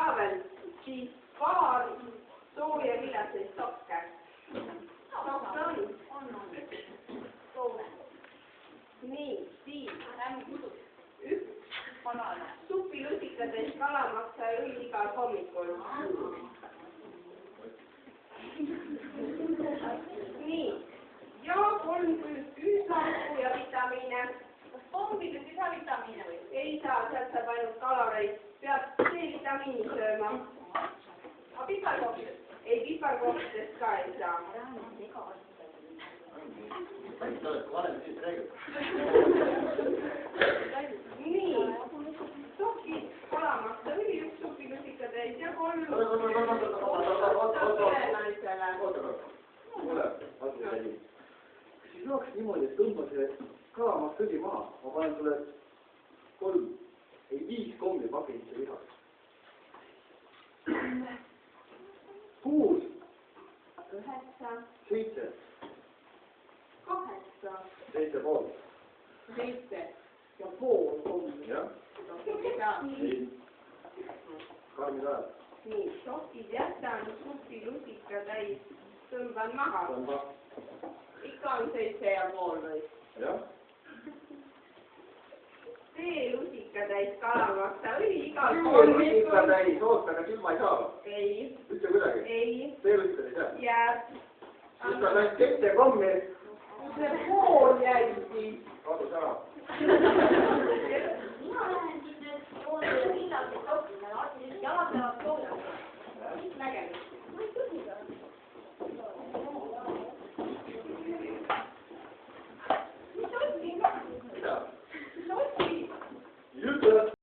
ka veel, siis paar sooja villaseid sokke. Sokke on? Nii, siis üks supilusikatäis kalamaksaõli igal hommikul. Nii, ja 3 küüslaugu ja vitamiine. Kas pommides ei saa vitamiine või? Ei saa, sealt saab ainult kaloreid. Peab C-vitamiini sööma. Aga piparkookidest? Ei, piparkookidest ka ei saa. Nii, sokid, kalamaksaõli, üks supilusikatäis ja 3 naisele. Kuule, Adi, kas ei saaks niimoodi, et tõmba see kalamaksaõli maha, ma panen sulle 5 kommi pakendisse lisaks. 6, 9, 7, 8, 7,5. 7,5 kommi. Jah? Karmid ajad. Nii, sokid jätan, supilusikatäis tõmban maha. Ikka on 7,5 või? Jah? C-lusikatäis kalamaksaõli igal C-lusikatäis, oota, aga silma ei saa? Ei. Ütle kuidagi? Ei. C-lusikatäis jah? Jääb. Siis ta läks 7 kommi. See pool jäi siis. Kadus ära. Mina lähen siis need poole villaseid sokkida, jalad peavad koos. Mis nägemist? Ma ei tõsida. Mis otsin ka? Mida? Mis otsin? Ütle!